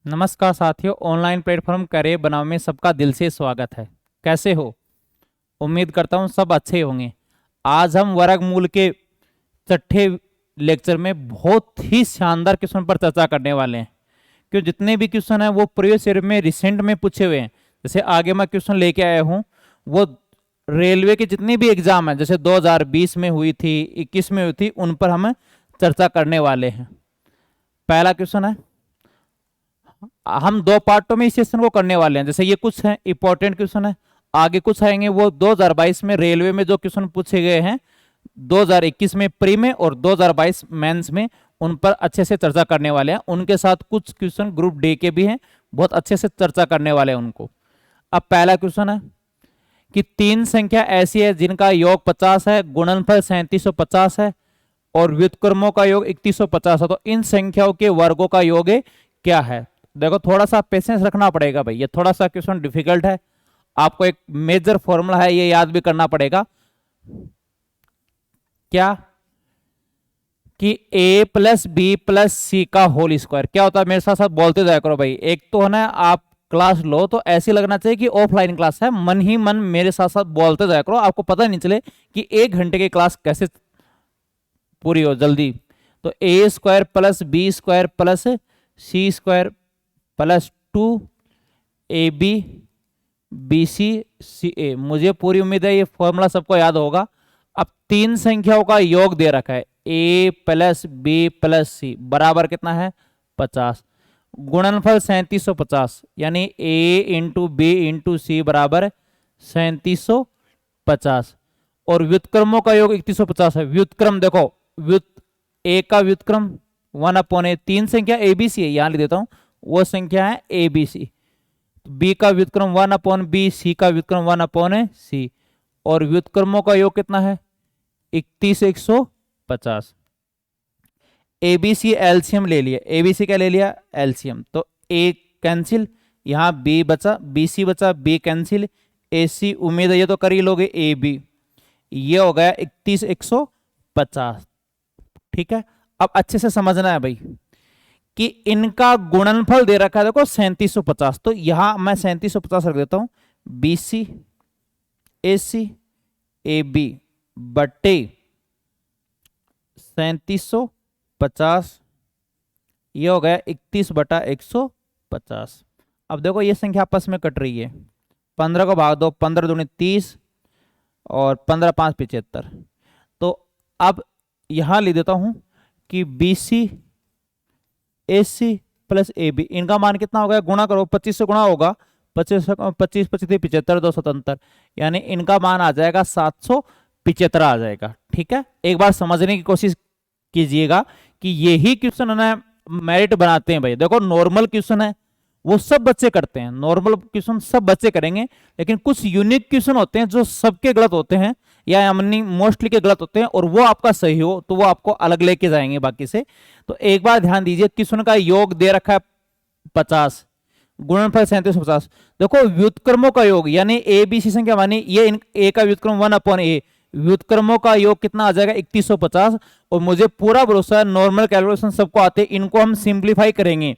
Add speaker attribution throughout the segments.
Speaker 1: नमस्कार साथियों, online platform career बनाओ में सबका दिल से स्वागत है। कैसे हो? उम्मीद करता हूँ सब अच्छे होंगे। आज हम वर्गमूल के छठे लेक्चर में बहुत ही शानदार क्वेश्चन पर चर्चा करने वाले हैं। क्यों जितने भी क्वेश्चन हैं वो प्रीवियस ईयर में रिसेंट में पूछे हुए हैं। जैसे आगे मैं क्वेश्चन लेके आया हूँ, वो रेलवे के जितने भी एग्जाम हैं, जैसे 2020 में हुई थी, 21 में हुई थी, उन पर हम चर्चा करने वाले हैं। पहला क्वेश्चन है, हम दो पार्टों में इस सेशन को करने वाले हैं। जैसे ये कुछ है इंपॉर्टेंट क्वेश्चन है, आगे कुछ आएंगे वो 2022 में रेलवे में जो क्वेश्चन पूछे गए हैं 2021 में प्री में और 2022 मेंस में, उन पर अच्छे से चर्चा करने वाले हैं। उनके साथ कुछ क्वेश्चन ग्रुप डी के भी हैं, बहुत अच्छे से चर्चा करने वाले हैं उनको। अब पहला क्वेश्चन है कि तीन संख्या ऐसी है जिनका योग 50 है, गुणनफल 3750 है और व्युत्क्रमों का योग 3150 है। तो इन संख्याओं के वर्गों का योग क्या है? देखो, थोड़ा सा पेशेंस रखना पड़ेगा भाई, ये थोड़ा सा क्वेश्चन डिफिकल्ट है। आपको एक मेजर फॉर्मूला है, ये याद भी करना पड़ेगा। क्या कि a प्लस बी प्लस सी का होल स्क्वायर क्या होता है? मेरे साथ साथ बोलते जाया करो भाई। एक तो है ना, आप क्लास लो तो ऐसी लगना चाहिए कि ऑफलाइन क्लास है, मन ही मन मेरे साथ साथ बोलते जाया करो, आपको पता नहीं चले कि 1 घंटे की क्लास कैसे पूरी हो जल्दी। तो a square plus B square plus C square plus 2ab bc ca। मुझे पूरी उम्मीद है ये फॉर्मूला सबको याद होगा। अब तीन संख्याओं का योग दे रखा है, a प्लस बी प्लस सी बराबर कितना है? 50। गुणनफल 3750, यानी a इंटू बी इंटू सी बराबर 3750 और व्युत्क्रमों का योग 3150 है। व्युत्क्रम देखो, a का व्युत्क्रम 1/a, तीन संख्या a b c है, यहां लिख देता हूं, वो संख्या है ए बी सी। बी का व्युत्क्रम 1/b, सी का व्युत्क्रम 1/c और व्युत्क्रमों का योग कितना है? 3150। एबीसी एलसीएम ले लिया, एबीसी क्या ले लिया? एलसीएम। तो ए कैंसिल, यहां बी बचा, बीसी बचा, बी कैंसिल, एसी उम्मीद है ये तो कर ही लोगे, ए बी, ये हो गया 3150। ठीक है, अब अच्छे से समझना है भाई कि इनका गुणनफल दे रखा है, देखो 3750, तो यहां मैं 3750 रख देता हूं, बीसी एसी ए बी बटे 3750, ये हो गया 31/150। अब देखो ये संख्या आपस में कट रही है, 15 को भाग दो, 15 दूनी 30 और 15 5 75। तो अब यहां लिख देता हूं कि बीसी AC प्लस AB, इनका मान कितना हो गया? गुणा करो, 25 से गुणा होगा, 25 25 75 277, यानी इनका मान आ जाएगा 775 आ जाएगा। ठीक है, एक बार समझने की कोशिश कीजिएगा कि यही क्वेश्चन है मेरिट बनाते हैं भाई। देखो, नॉर्मल क्वेश्चन है वो सब बच्चे करते हैं, नॉर्मल क्वेश्चन सब बच्चे करेंगे, लेकिन कुछ यूनिक क्वेश्चन होते हैं जो सबके गलत होते हैं या यानी मोस्टली के गलत होते हैं, और वो आपका सही हो तो वो आपको अलग लेके जाएंगे बाकी से। तो एक बार ध्यान दीजिए, क्वेश्चन का योग दे रखा है 50, गुणनफल 3750। देखो व्युत्क्रमों का योग, यानी ए बी सी संख्या मानी ये ए का व्युत्क्रम 1/a, व्युत्क्रमों का योग कितना आ जाएगा? 3150। और मुझे पूरा भरोसा है नॉर्मल कैलकुलेशन सबको आते हैं, इनको हम सिंप्लीफाई करेंगे,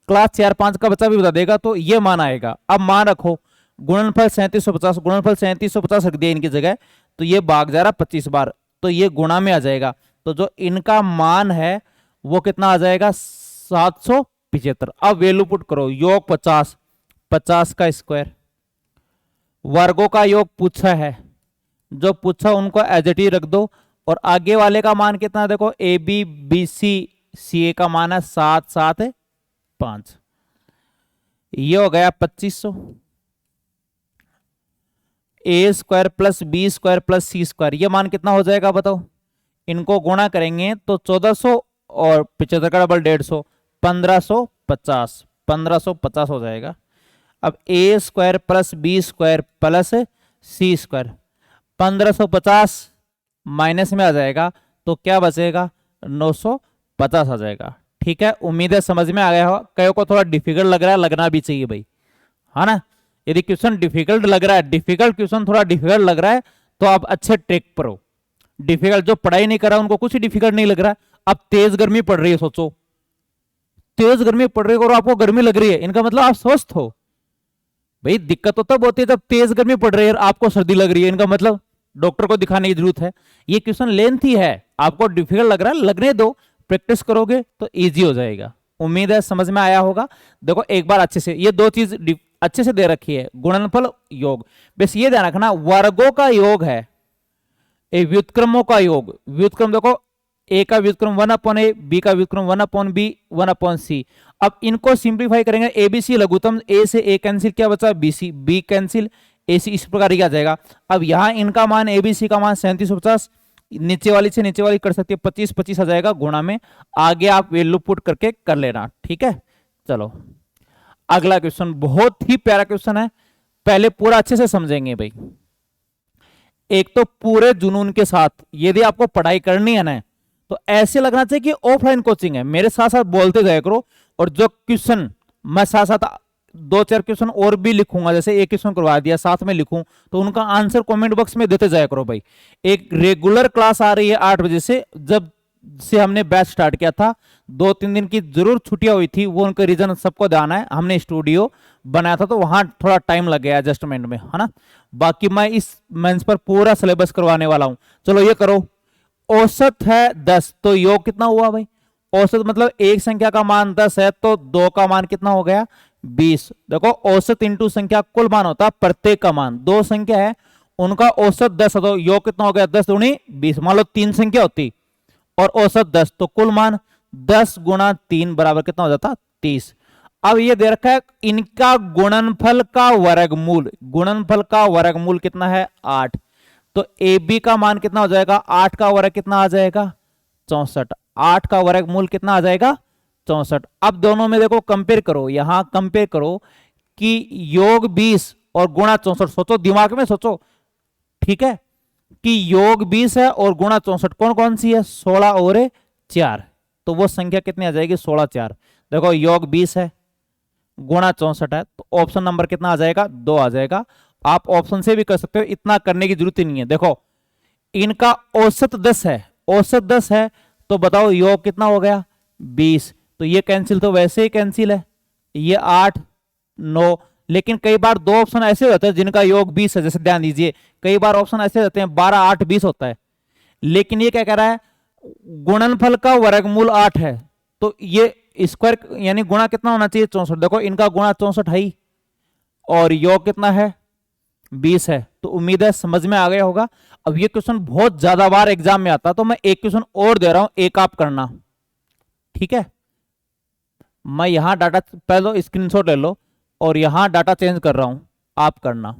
Speaker 1: क्लास 4-5 का बच्चा भी बता देगा, तो ये मान आएगा। अब मान रखो, गुणनफल 3750, गुणनफल 3750 रख दिया इनकी जगह, तो ये भाग जा रहा 25 बार, तो ये गुणा में आ जाएगा। तो जो इनका मान है वो कितना आ जाएगा? 775। अब वैल्यू पुट करो, योग 50, 50 का स्क्वायर, वर्गों का योग पूछा है, जो पूछा उनको एज इट इज रख दो, और आगे वाले का मान कितना? देखो ए बी बी सी सी ए का मान है 7 7 5, ये हो गया 2500। A square plus B square plus C square, ये मान कितना हो जाएगा बताओ? इनको गुणा करेंगे तो 1400 और 75 का डबल 150, 1550, 1550 हो जाएगा। अब A square plus B square plus C square, 1550 minus में आ जाएगा, तो क्या बचेगा? 950 आ जाएगा। ठीक है, उम्मीद है समझ में आ गया हो। कई को थोड़ा डिफिकल्ट लग रहा है, लगना भी चाहिए भाई, है ना। यदि क्वेश्चन डिफिकल्ट लग रहा है, डिफिकल्ट क्वेश्चन थोड़ा डिफिकल्ट लग रहा है, तो आप अच्छे ट्रिक पर हो। डिफिकल्ट जो पढ़ाई नहीं कर रहा उनको कुछ डिफिकल्ट नहीं लग रहा। अब तेज गर्मी पड़ रही है, सोचो तेज गर्मी पड़ रही है और आपको गर्मी लग रही है, इनका मतलब आप स्वस्थ हो। भाई दिक्कत तो तब होती है जब तेज गर्मी पड़ रही है और आपको सर्दी लग रही है, इनका मतलब डॉक्टर को दिखाने की जरूरत है। ये क्वेश्चन लेंथी है, आपको डिफिकल्ट लग रहा है, लगने दो, प्रैक्टिस करोगे तो इजी हो जाएगा। उम्मीद है समझ में आया होगा। देखो एक बार अच्छे से ये दो चीज अच्छे से दे रखी है, गुणनफल योग। बस ये ध्यान रखना, वर्गों का योग है, ए व्युत्क्रमों का योग। व्युत्क्रम देखो, ए का व्युत्क्रम 1/a, बी का व्युत्क्रम 1/b, 1/c। अब इनको सिंप्लीफाई करेंगे, एबीसी लघुत्तम, ए से ए कैंसिल, क्या बचा बीसी, बी कैंसिल, एसी, इस प्रकार क्या जाएगा। अब यहां इनका मान एबीसी का मान 3750, नीचे वाली से नीचे वाली कर सकती है 25 25 आ जाएगा गुणा में। आगे आप वैल्यू पुट करके कर लेना, ठीक है। चलो अगला क्वेश्चन बहुत ही प्यारा क्वेश्चन है, पहले पूरा अच्छे से समझेंगे भाई। एक तो पूरे जुनून के साथ यदि आपको पढ़ाई करनी है ना, तो ऐसे लगना चाहिए कि ऑफलाइन कोचिंग है, मेरे साथ साथ बोलते जाया करो। और जो क्वेश्चन मैं साथ साथ 2-4 क्वेश्चन और भी लिखूंगा, जैसे एक क्वेश्चन करवा दिया साथ में लिखूं, तो उनका आंसर कमेंट बॉक्स में देते जाया करो भाई। एक रेगुलर क्लास आ रही है 8 बजे से, जब से हमने बैच स्टार्ट किया था, 2-3 दिन की जरूर छुट्टियां हुई थी, वो उनका रीजन सबको ध्यान है। हमने स्टूडियो बनाया था तो वहां थोड़ा टाइम लग गया एडजस्टमेंट में, है ना। बाकी मैं इस मंच पर पूरा सिलेबस करवाने वाला हूं। चलो ये करो, औसत है 10, तो योग कितना हुआ भाई, औसत मतलब एक संख्या का मान 10 है, तो 2 का मान कितना हो गया 20। देखो औसत इंटू संख्या कुल मान होता है प्रत्येक का मान, 2 संख्या है उनका औसत 10 है, तो योग कितना हो गया 10 दूनी 20। मान लो 3 संख्या होती और औसत 10, तो कुल मान 10 गुणा 3 बराबर कितना हो जाता 30। अब ये दे रखा है इनका गुणनफल का वर्गमूल, गुणनफल का वर्गमूल कितना है 8, तो ए बी का मान कितना हो जाएगा, 8 का वर्ग कितना आ जाएगा 64, 8 का वर्गमूल कितना आ जाएगा 64। अब दोनों में देखो कंपेयर करो, यहां कंपेयर करो कि योग 20 और गुणा 64, सोचो दिमाग में सोचो, ठीक है, कि योग 20 है और गुणा 64 कौन कौन सी है 16 और 4, तो वो संख्या कितनी आ जाएगी 16 4। देखो योग 20 है गुणा 64 है, तो ऑप्शन नंबर कितना आ जाएगा 2 आ जाएगा। आप ऑप्शन से भी कर सकते हो, इतना करने की जरूरत ही नहीं है। देखो इनका औसत 10 है, औसत 10 है, तो बताओ योग कितना हो गया 20, तो ये कैंसिल तो वैसे ही कैंसिल है, ये 8 9। लेकिन कई बार 2 ऑप्शन ऐसे होते हैं जिनका योग 20 है, जैसे ध्यान दीजिए कई बार ऑप्शन ऐसे होते हैं 12 8 20 होता है, लेकिन ये क्या कह रहा है गुणनफल का वर्गमूल 8 है, तो ये स्क्वायर यानी गुणा कितना होना चाहिए 64। देखो इनका गुणा 64 है ही और योग कितना है 20 है, तो उम्मीद है समझ में आ गया होगा। अब ये क्वेश्चन बहुत ज्यादा बार एग्जाम में आता, तो मैं एक क्वेश्चन और दे रहा हूं, एक आप करना, ठीक है। मैं यहां डाटा पहले स्क्रीनशॉट ले लो और यहां डाटा चेंज कर रहा हूं, आप करना।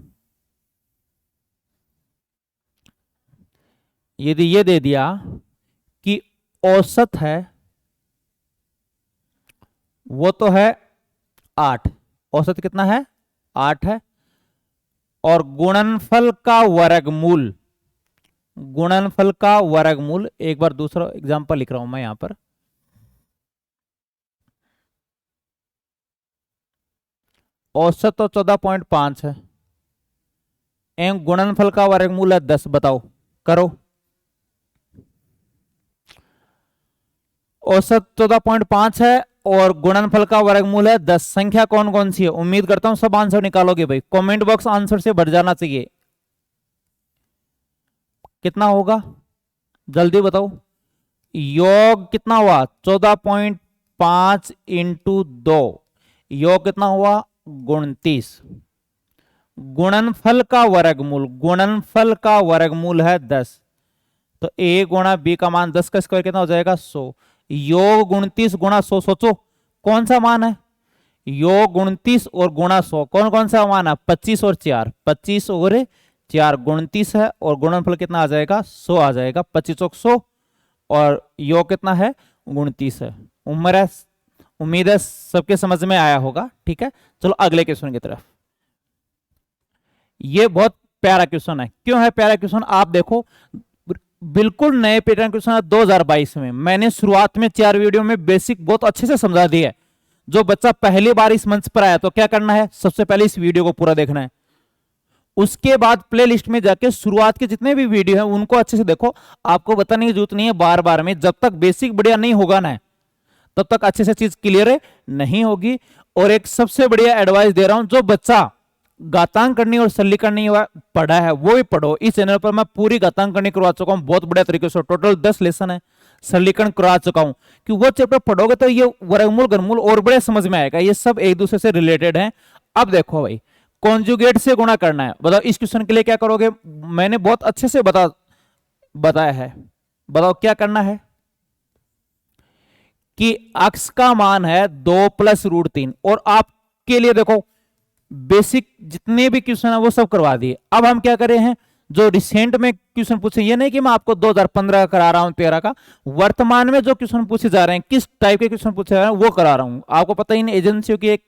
Speaker 1: यदि ये दे दिया कि औसत है वो तो है 8, औसत कितना है 8 है, और गुणनफल का वर्गमूल, गुणनफल का वर्गमूल, एक बार दूसरा एग्जांपल लिख रहा हूं मैं यहां पर, औसत तो 14.5 है एवं गुणनफल का वर्गमूल है 10, बताओ करो। औसत 14.5 है और गुणनफल का वर्गमूल है 10, संख्या कौन कौन सी है, उम्मीद करता हूं सब आंसर निकालोगे भाई, कमेंट बॉक्स आंसर से भर जाना चाहिए। कितना होगा जल्दी बताओ, योग कितना हुआ 14.5 इंटू 2, योग कितना हुआ 29। गुणनफल का वर्गमूल, गुणनफल का वर्गमूल है 10, तो a गुणा b का मान 10 का स्क्वायर कितना हो जाएगा 100। योग 29 गुणा 100, सोचो कौन सा मान है, योग 29 और गुणा 100 कौन कौन सा मान है 25 और 4, 25 और 4 29 है, और गुणनफल कितना आ जाएगा 100 आ जाएगा, 25 और 100, और योग कितना है 29 है। उम्मीद है सबके समझ में आया होगा, ठीक है। चलो अगले क्वेश्चन की तरफ। ये बहुत प्यारा क्वेश्चन है, क्यों है प्यारा क्वेश्चन, आप देखो बिल्कुल नए पैटर्न क्वेश्चन है 2022 में। मैंने शुरुआत में 4 वीडियो में बेसिक बहुत अच्छे से समझा दिया है। जो बच्चा पहली बार इस मंच पर आया तो क्या करना है, सबसे पहले इस वीडियो को पूरा देखना है, उसके बाद प्लेलिस्ट में जाके शुरुआत के जितने भी वीडियो हैं उनको अच्छे से देखो। आपको बताने की जरूरत नहीं है बार बार में, जब तक बेसिक बढ़िया नहीं होगा ना तब तक अच्छे से चीज क्लियर नहीं होगी। और एक सबसे बढ़िया एडवाइस दे रहा हूं, जो बच्चा घातांक करनी और सरलीकरणी पढ़ा है वो भी पढ़ो। इस चैनल पर मैं पूरी घातांक करनी करवा चुका हूं बहुत बढ़िया तरीके से, टोटल 10 लेसन है, सरलीकरण करवा चुका हूं कि वो चैप्टर पढ़ोगे तो ये वर्गमूल घनमूल और बड़े समझ में आएगा, ये सब एक दूसरे से रिलेटेड है। अब देखो भाई, कॉन्जुगेट से गुणा करना है, बताओ इस क्वेश्चन के लिए क्या करोगे, मैंने बहुत अच्छे से बताया है। बताओ क्या करना है कि x का मान है 2 प्लस रूट 3, और आपके लिए देखो बेसिक जितने भी क्वेश्चन है वो सब करवा दिए। अब हम क्या करे हैं, जो रिसेंट में क्वेश्चन पूछे, ये नहीं कि मैं आपको 2015 का करा रहा हूं 13 का, वर्तमान में जो क्वेश्चन पूछे जा रहे हैं, किस टाइप के क्वेश्चन पूछे जा रहे हैं वो करा रहा हूं। आपको पता ही नहीं, एजेंसियों की एक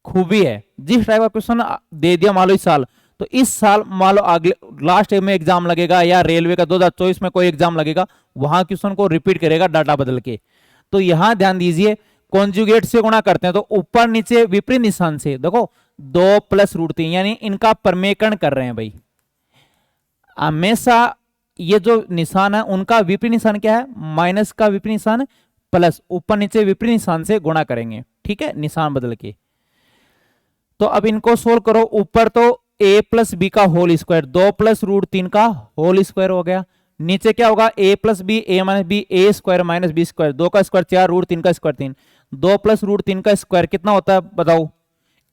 Speaker 1: खूबी है, जिस टाइप का क्वेश्चन दे दिया मान लो इस साल, तो इस साल मान लो अगले लास्ट में एग्जाम लगेगा, या रेलवे का 2024 में कोई एग्जाम लगेगा, वहां क्वेश्चन को रिपीट करेगा डाटा बदल के। तो यहां ध्यान दीजिए, कॉन्जुगेट से गुणा करते हैं तो ऊपर नीचे विपरीत निशान से, देखो 2 प्लस रूट 3, यानी इनका परमेकरण कर रहे हैं भाई। हमेशा ये जो निशान है उनका विपरीत निशान क्या है, माइनस का विपरीत निशान प्लस, ऊपर नीचे विपरीत निशान से गुणा करेंगे, ठीक है, निशान बदल के। तो अब इनको सोल्व करो, ऊपर तो a प्लस बी का होल स्क्वायर, 2 प्लस रूट 3 का होल स्क्वायर हो गया, नीचे क्या होगा a plus B A minus B, A square minus B square, 2 का स्क्वायर 4, रूट 3 का स्क्वायर 3, 2 प्लस रूट 3 का स्क्वायर कितना होता है बताओ,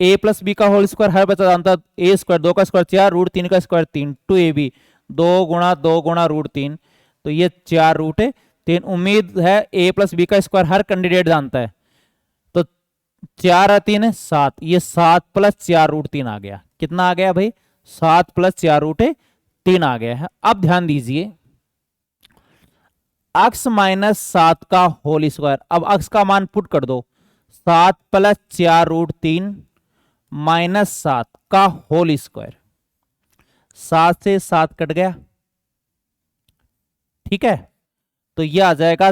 Speaker 1: a प्लस बी का होल स्क्वायर हर बच्चा जानता है, ए स्क्वायर, 2 का स्क्वायर 4, रूट 3 का स्क्वायर 3, 2ab, 2 गुणा रूट 3, तो ये 4 रूट 3। उम्मीद है a प्लस बी का स्क्वायर हर कैंडिडेट जानता है, तो 4 3 7, ये 7 प्लस 4 रूट 3 आ गया, कितना आ गया भाई, 7 प्लस 4 रूट 3 आ गया है। अब ध्यान दीजिए, x माइनस 7 का होल स्क्वायर, अब x का मान पुट कर दो, 7 प्लस 4 रूट 3 माइनस 7 का होल स्क्वायर, 7 से 7 कट गया, ठीक है, तो यह आ जाएगा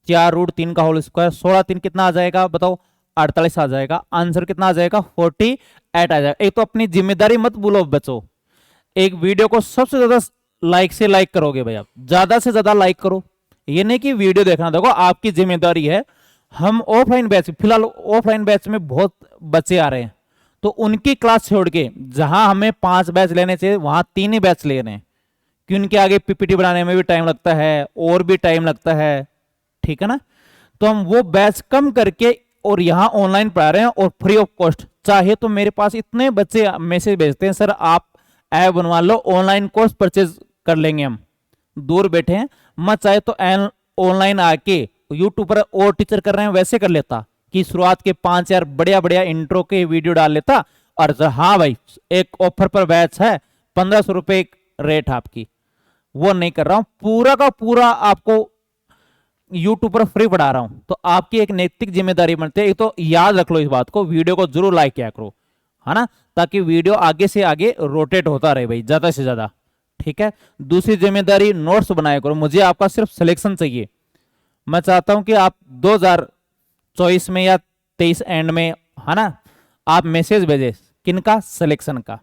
Speaker 1: 4 रूट 3 का होल स्क्वायर, 16 3 कितना आ जाएगा बताओ, 48 आ जाएगा। आंसर कितना आ जाएगा, 48 आ जाएगा। एक तो अपनी जिम्मेदारी मत भूलो बच्चों, एक वीडियो को सबसे ज्यादा लाइक से लाइक करोगे भाई, आप ज्यादा से ज्यादा लाइक करो, ये नहीं कि वीडियो देखना, देखो आपकी जिम्मेदारी है। हम ऑफलाइन बैच, फिलहाल ऑफलाइन बैच में बहुत बच्चे आ रहे हैं, तो उनकी क्लास छोड़ के जहां हमें 5 बैच लेने चाहिए वहां 3 ही बैच ले रहे हैं, कि उनके आगे पीपीटी बनाने में भी टाइम लगता है और भी टाइम लगता है, ठीक है ना। तो हम वो बैच कम करके और यहां ऑनलाइन पढ़ा रहे हैं और फ्री ऑफ कॉस्ट। चाहे तो मेरे पास इतने बच्चे मैसेज भेजते हैं, सर आप ऐप बनवा लो, ऑनलाइन कोर्स परचेज कर लेंगे, हम दूर बैठे हैं, मैं चाहे तो ऑनलाइन आके यूट्यूब पर और टीचर कर रहे हैं वैसे कर लेता, कि शुरुआत के 5 बढ़िया बढ़िया इंट्रो के वीडियो डाल लेता, और हाँ भाई एक ऑफर पर बैच है 1500 रुपए रेट आपकी, वो नहीं कर रहा हूं, पूरा का पूरा आपको यूट्यूब पर फ्री पढ़ा रहा हूं। तो आपकी एक नैतिक जिम्मेदारी बनती है, एक तो याद रख लो इस बात को, वीडियो को जरूर लाइक किया करो, है ना, ताकि वीडियो आगे से आगे रोटेट होता रहे भाई, ज्यादा से ज्यादा, ठीक है। दूसरी जिम्मेदारी, नोट्स बनाया करो, मुझे आपका सिर्फ सिलेक्शन चाहिए, मैं चाहता हूं कि आप 2024 में या 23 एंड में, है ना, आप मैसेज भेजे किनका, सिलेक्शन का।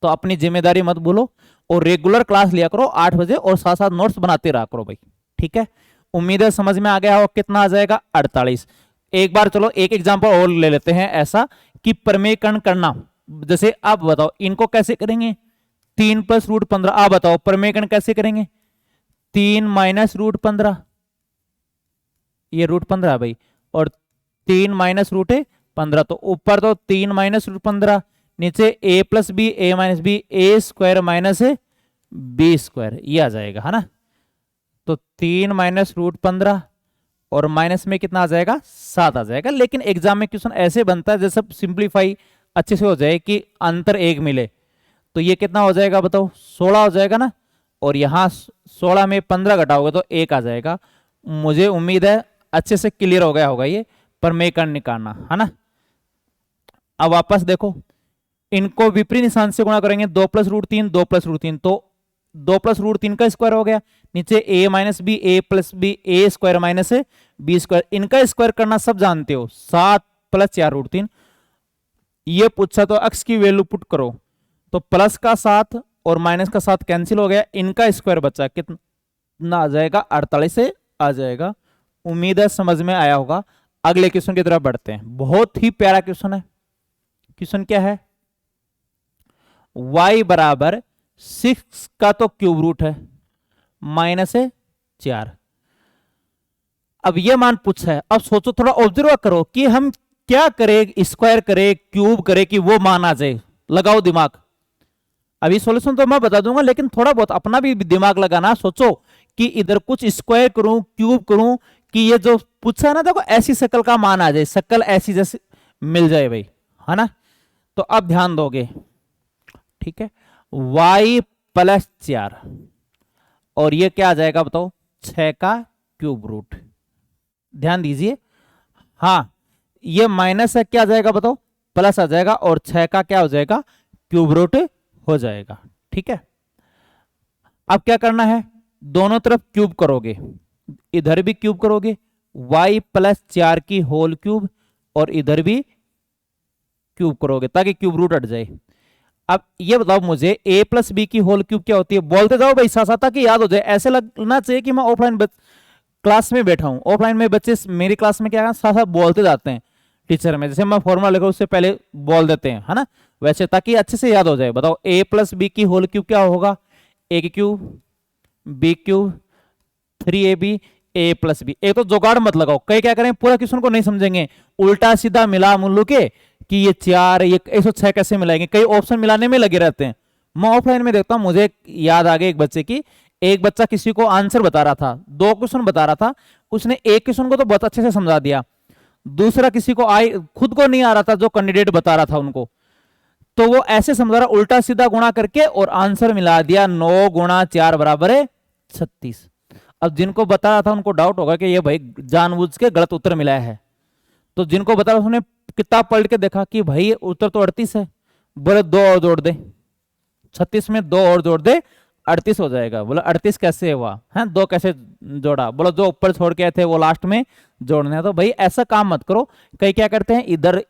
Speaker 1: तो अपनी जिम्मेदारी मत भूलो और रेगुलर क्लास लिया करो 8 बजे, और साथ साथ नोट्स बनाते रहा करो भाई, ठीक है। उम्मीद है समझ में आ गया हो, कितना आ जाएगा 48। एक बार चलो एक एग्जांपल और ले लेते हैं, ऐसा कि प्रमेयकरण करना, जैसे आप बताओ इनको कैसे करेंगे, 3 प्लस रूट 15, आप बताओ प्रमेयकरण कैसे करेंगे, 3 माइनस रूट 15, ये रूट 15 भाई, और 3 माइनस रूट 15, तो ऊपर तो 3 माइनस रूट 15, नीचे a plus B A minus B, A square minus B square, ये आ जाएगा, है ना। तो 3 माइनस रूट 15 और माइनस में कितना आ जाएगा, 7 आ जाएगा। लेकिन एग्जाम में क्वेश्चन ऐसे बनता है जैसे सिंप्लीफाई अच्छे से हो जाए कि अंतर 1 मिले, तो ये कितना हो जाएगा बताओ, 16 हो जाएगा ना, और यहां 16 में 15 घटाओगे तो 1 आ जाएगा। मुझे उम्मीद है अच्छे से क्लियर हो गया होगा ये प्रमेयकरण निकालना, है ना। अब वापस देखो, इनको विपरीत निशान से गुणा करेंगे, 2 प्लस रूट 3, 2 प्लस रूट 3, तो 2 प्लस रूट 3 का स्क्वायर हो गया, नीचे a minus B, A plus B, A square minus B square, इनका स्क्वायर करना सब जानते हो, 7 प्लस 4 रूट 3। ये पूछा तो x की वैल्यू पुट करो, तो प्लस का 7 और माइनस का 7 कैंसिल हो गया, इनका स्क्वायर बचा, कितना आ जाएगा, 48 से आ जाएगा उम्मीद है समझ में आया होगा। अगले क्वेश्चन की तरफ बढ़ते हैं। बहुत ही प्यारा क्वेश्चन है। क्वेश्चन क्या है? y बराबर 6 का तो क्यूब रूट है, माइनस है 4। अब ये मान पूछा है। अब सोचो, थोड़ा ऑब्जर्व करो कि हम क्या करें, स्क्वायर करें, क्यूब करें कि वो मान आ जाए। लगाओ दिमाग। अभी सॉल्यूशन तो मैं बता दूंगा, लेकिन थोड़ा बहुत अपना भी दिमाग लगाना। सोचो कि इधर कुछ स्क्वायर करूं, क्यूब करूं, कि ये जो पूछा है ना, देखो ऐसी शक्ल का मान आ जाए, शक्ल ऐसी जैसे मिल जाए भाई, है ना। तो अब ध्यान दोगे, ठीक है। y प्लस 4 और ये क्या आ जाएगा बताओ? 6 का क्यूब रूट। ध्यान दीजिए, हाँ ये माइनस है, क्या आ जाएगा बताओ? प्लस आ जाएगा, और 6 का क्या हो जाएगा? क्यूब रूट हो जाएगा। ठीक है। अब क्या करना है? दोनों तरफ क्यूब करोगे, इधर भी क्यूब करोगे, y प्लस 4 की होल क्यूब, और इधर भी क्यूब करोगे ताकि क्यूब रूट हट जाए। अब ये बताओ मुझे, a प्लस बी की होल क्यूब क्या होती है? बोलते जाओ भाई साथ साथ, ताकि याद हो जाए। ऐसे लगना चाहिए कि मैं ऑफलाइन क्लास में बैठा हूं। ऑफलाइन में बच्चे मेरी क्लास में क्या साथ साथ बोलते जाते हैं टीचर में, जैसे मैं फॉर्मूला लिखा उससे पहले बोल देते हैं, है ना, वैसे, ताकि अच्छे से याद हो जाए। बताओ a प्लस बी की होल क्यूब क्या होगा? a cube B cube 3ab a plus B. एक तो जुगाड़ मत लगाओ, कई क्या करें पूरा क्वेश्चन को नहीं समझेंगे, उल्टा सीधा मिला मुल्लू के कि ये 4 ये 106 कैसे मिलाएंगे, कई ऑप्शन मिलाने में लगे रहते हैं। मैं ऑफलाइन में देखता हूं, मुझे याद आ गया एक बच्चे की। एक बच्चा किसी को आंसर बता रहा था, 2 क्वेश्चन बता रहा था, उसने एक क्वेश्चन को तो बहुत अच्छे से समझा दिया, दूसरा किसी को खुद को नहीं आ रहा था, जो कैंडिडेट बता रहा था उनको, तो वो ऐसे समझा रहा, उल्टा सीधा गुणा करके और आंसर मिला दिया, 9 गुणा 4 बराबर है 36। अब जिनको बता रहा था उनको डाउट होगा कि ये भाई जानबूझ के गलत उत्तर मिला है। तो जिनको बता रहा उसने किताब पलट के देखा कि भाई उत्तर तो 38 है, बोले 2 और जोड़ दे, 36 में 2 और जोड़ दे 38 हो जाएगा। बोला 38 कैसे हुआ है, 2 कैसे जोड़ा? बोला जो ऊपर छोड़ के आए थे वो लास्ट में जोड़ने हैं। तो भाई ऐसा काम मत करो। कई क्या करते हैं, इधर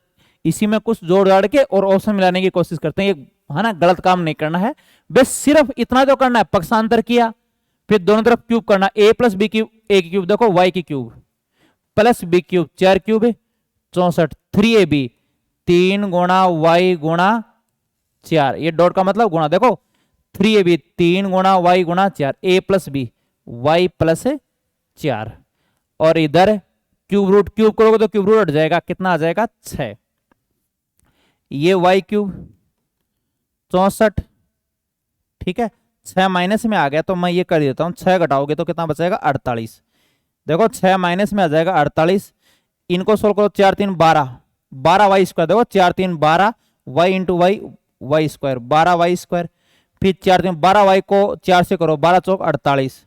Speaker 1: इसी में कुछ जोड़ जाड़ के और ऑप्शन मिलाने की कोशिश करते हैं, ये है ना, गलत काम नहीं करना है। बस सिर्फ इतना जो करना है, पक्षांतर किया, फिर दोनों तरफ क्यूब करना, a plus B cube, a की क्यूब देखो y की cube, plus B cube 4 cube 64, 3ab 3 गुणा y गुणा 4, ये डॉट का मतलब गुणा, देखो 3ab 3 गुणा y गुणा 4, a plus B y plus 4, और इधर क्यूब रूट, क्यूब करोगे तो क्यूब रूट हट जाएगा, कितना आ जाएगा? 6। ये y क्यूब 64, ठीक है, 6 माइनस में आ गया तो मैं ये कर देता हूं, 6 घटाओगे तो कितना बचेगा? 48। देखो 6 माइनस में आ जाएगा 48, इनको सोल्व करो, 4 3 12, 12 वाई स्क्वायर, देखो 4 3 12 Y into Y, Y square 12 Y square, फिर 4 3 12 वाई को 4 से करो, 12 चौक 48,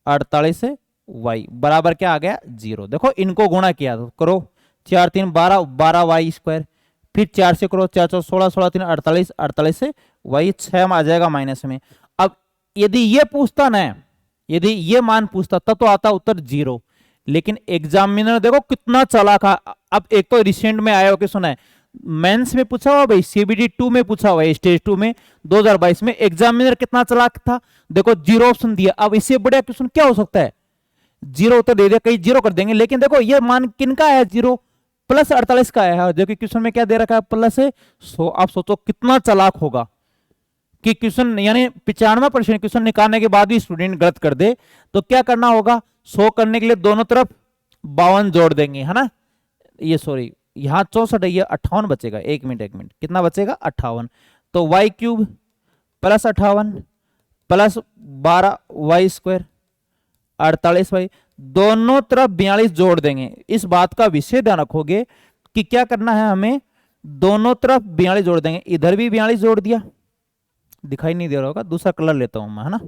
Speaker 1: 48 से वाई बराबर क्या आ गया? 0। देखो इनको गुणा किया तो करो, 4 3 12, 12 वाई स्क्वायर, फिर 4 से करो, 4 चौक 16, 16 3 48, 48 से वाई 6 में आ जाएगा माइनस में। अब यदि ये पूछता ना, यदि ये मान पूछता तब तो आता उत्तर 0, लेकिन एग्जामिनर देखो कितना चालाक है। अब एक तो रिसेंट में आया हो कि सुना है, मेंस में पूछा हुआ भाई, सीबीडी 2 में पूछा हुआ है, स्टेज 2 में 2022 में, एग्जामिनर कितना चालाक था, देखो 0 ऑप्शन दिया। अब इससे बड़ा क्वेश्चन क्या हो सकता है? 0 उत्तर दे दिया, कई 0 कर देंगे, लेकिन देखो ये मान किनका है? 0 प्लस 48 का है, जो कि क्वेश्चन में क्या दे रखा है? प्लस है। सो आप सोचो कितना चालाक होगा कि क्वेश्चन, यानी 95% क्वेश्चन निकालने के बाद भी स्टूडेंट गलत कर दे। तो क्या करना होगा? 100 करने के लिए दोनों तरफ 52 जोड़ देंगे, है ना, ये सॉरी यहां 64 है, ये 58 बचेगा। एक मिनट, कितना बचेगा? 58। तो Y cube plus 58 plus 12 Y square 48 Y, दोनों तरफ 42 जोड़ देंगे। इस बात का विशेष ध्यान रखोगे कि क्या करना है हमें, दोनों तरफ 42 जोड़ देंगे। इधर भी 42 जोड़ दिया, दिखाई नहीं दे रहा होगा, दूसरा कलर लेता हूं मैं, है ना,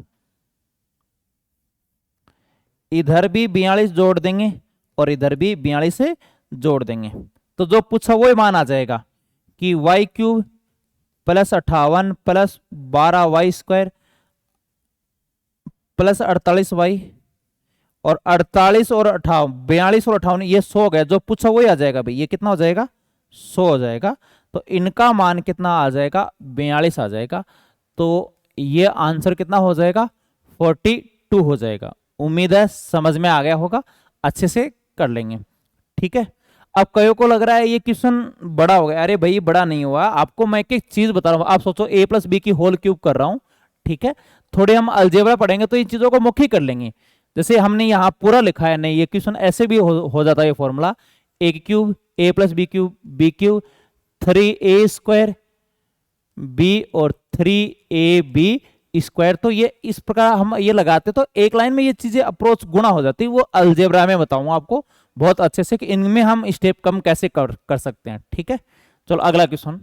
Speaker 1: इधर भी 42 जोड़ देंगे और इधर भी 42 से जोड़ देंगे। तो जो पूछा वो मान आ जाएगा कि Y cube plus 58 plus 12 Y square plus 48 Y, और 48 और 58, 42 और 58 ये 100 गया, जो पूछा वही आ जाएगा भाई। ये कितना हो जाएगा? 100 हो जाएगा। तो इनका मान कितना आ जाएगा? 42 आ जाएगा। तो ये आंसर कितना हो जाएगा? 42 हो जाएगा। उम्मीद है समझ में आ गया होगा। अच्छे से कर लेंगे। ठीक है, अब कईयों को लग रहा है ये क्वेश्चन बड़ा हो गया। अरे भाई बड़ा नहीं हुआ, आपको मैं एक एक चीज बता रहा हूँ। आप सोचो a प्लस बी की होल क्यूब कर रहा हूँ। ठीक है, थोड़े हम अलजेब्रा पढ़ेंगे तो इन चीजों को मुख्य कर लेंगे। जैसे हमने यहाँ पूरा लिखा है, नहीं ये क्वेश्चन ऐसे भी हो जाता है। ये formula a cube a plus B cube 3a² b और 3ab स्क्वायर। तो ये इस प्रकार हम ये लगाते तो एक लाइन में ये चीजें अप्रोच गुणा हो जाती। वो अलजेब्रा में बताऊंगा आपको बहुत अच्छे से कि इनमें हम स्टेप कम कैसे कर सकते हैं। ठीक है, चलो अगला क्वेश्चन।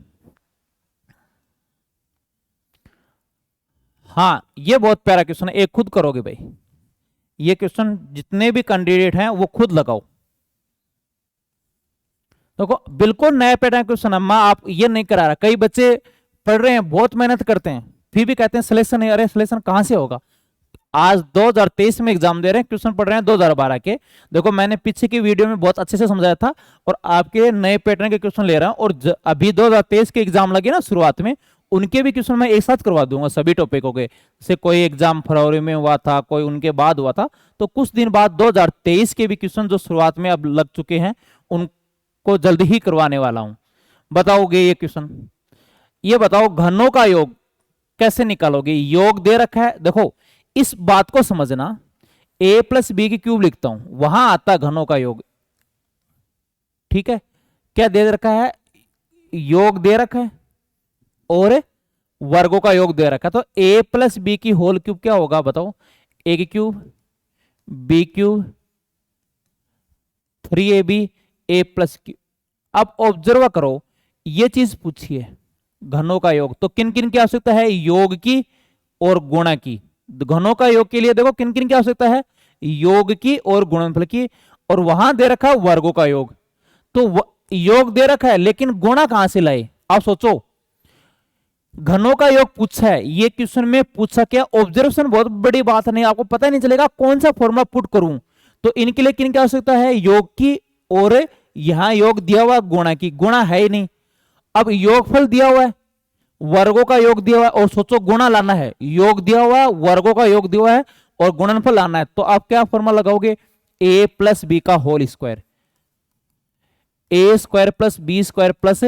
Speaker 1: हाँ ये बहुत प्यारा क्वेश्चन है, एक खुद करोगे भाई। ये क्वेश्चन जितने भी कैंडिडेट हैं वो खुद लगाओ। देखो बिल्कुल नया पैटर्न क्वेश्चन है, मैं आप ये नहीं करा रहा। कई बच्चे पढ़ रहे हैं, बहुत मेहनत करते हैं, फिर भी कहते हैं सिलेक्शन है। अरे सिलेक्शन कहां से होगा? आज 2023 में एग्जाम दे रहे हैं, क्वेश्चन पढ़ रहे हैं 2012 के। देखो मैंने पीछे की वीडियो में बहुत अच्छे से समझाया था, और आपके नए पैटर्न के क्वेश्चन ले रहा हूं। और अभी 2023 के एग्जाम लगे ना शुरुआत में, उनके भी क्वेश्चन मैं एक साथ करवा दूंगा सभी टॉपिकों के। जैसे कोई एग्जाम फरवरी में हुआ था, कोई उनके बाद हुआ था, तो कुछ दिन बाद 2023 के भी क्वेश्चन जो शुरुआत में अब लग चुके हैं उनको जल्दी ही करवाने वाला हूं। बताओगे ये क्वेश्चन? ये बताओ घनों का योग कैसे निकालोगे? योग दे रखा है, देखो इस बात को समझना। a प्लस बी की क्यूब लिखता हूं, वहां आता घनों का योग। ठीक है, क्या दे रखा है? योग दे रखा है और वर्गों का योग दे रखा है। तो a प्लस बी की होल क्यूब क्या होगा बताओ? a की cube b cube 3ab a plus cube. अब ऑब्जर्व करो, ये चीज पूछी है घनों का योग, तो किन किन की आवश्यकता है? योग की और गुणा की। घनों का योग के लिए देखो किन किन की आवश्यकता है? योग की और गुणनफल की। और वहां दे रखा है वर्गों का योग। तो योग दे रखा है, लेकिन गुणा कहां से लाए? आप सोचो, घनों का योग पूछा है, ये क्वेश्चन में पूछा क्या? ऑब्जर्वेशन बहुत बड़ी बात नहीं, आपको पता नहीं चलेगा कौन सा फॉर्मूला पुट करूं। तो इनके लिए किन की आवश्यकता है? योग की, और यहां योग दिया हुआ गुणा की। गुणा है ही नहीं। अब योगफल दिया हुआ है, वर्गों का योग दिया हुआ है, और सोचो गुणा लाना है। योग दिया हुआ है, वर्गों का योग दिया हुआ है, और गुणनफल लाना है। तो आप क्या फॉर्मूला लगाओगे? a प्लस बी का whole square, a square plus B square plus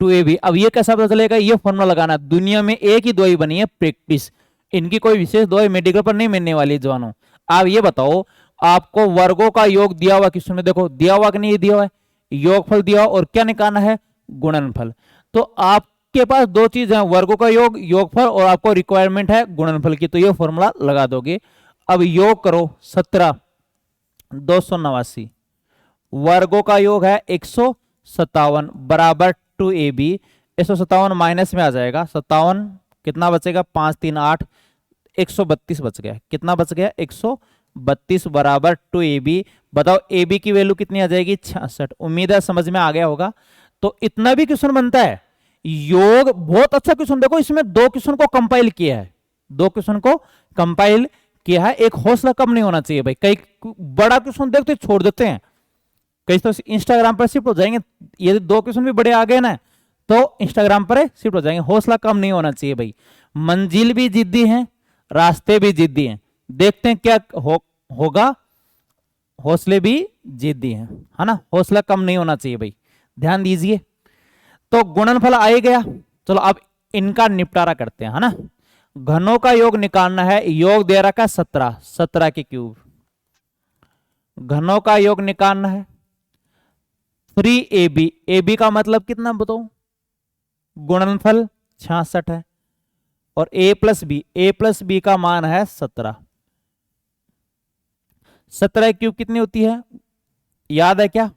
Speaker 1: 2ab। अब ये कैसा पता चलेगा? ये फॉर्मूला लगाना। दुनिया में एक ही दवाई बनी है, प्रैक्टिस। इनकी कोई विशेष दवाई मेडिकल पर नहीं मिलने वाली जवानों। आप ये बताओ, आपको वर्गों का योग दिया हुआ क्वेश्चन में, देखो दिया हुआ कि नहीं दिया हुआ है? योगफल दिया हुआ, और क्या निकालना है? गुणनफल। तो आपके पास दो चीज है, वर्गों का योग, योगफल, और आपको रिक्वायरमेंट है गुणनफल की। तो ये फॉर्मूला लगा दोगे। अब योग करो 17 289, वर्गों का योग है 157 बराबर 2ab। 157 माइनस में आ जाएगा 57, कितना बचेगा? 5 3 8, 132 बच गया। कितना बच गया? 132 बराबर 2ab। बताओ ab की वैल्यू कितनी आ जाएगी? 66। उम्मीद है समझ में आ गया होगा। तो इतना भी क्वेश्चन बनता है। योग बहुत अच्छा क्वेश्चन। देखो इसमें दो क्वेश्चन को कंपाइल किया है, दो क्वेश्चन को कंपाइल किया है। एक हौसला कम नहीं होना चाहिए भाई। कई बड़ा क्वेश्चन देखते छोड़ देते हैं, कई तो इंस्टाग्राम पर शिफ्ट हो जाएंगे। ये दो क्वेश्चन भी बड़े आ गए ना, तो इंस्टाग्राम पर शिफ्ट हो जाएंगे। हौसला कम नहीं होना चाहिए भाई। मंजिल भी जिद्दी है, रास्ते भी जिद्दी हैं। देखते हैं क्या होगा। हौसले भी जिद्दी हैं, है ना। हौसला कम नहीं होना चाहिए भाई, ध्यान दीजिए। तो गुणनफल आ गया। चलो अब इनका निपटारा करते हैं, है ना। घनों का योग निकालना है। योग दे रखा है 17, 17 की क्यूब। घनों का योग निकालना है 3ab। ab का मतलब कितना बताओ? गुणनफल 66 है। और a प्लस बी का मान है 17। 17 क्यूब कितनी होती है? याद है क्या?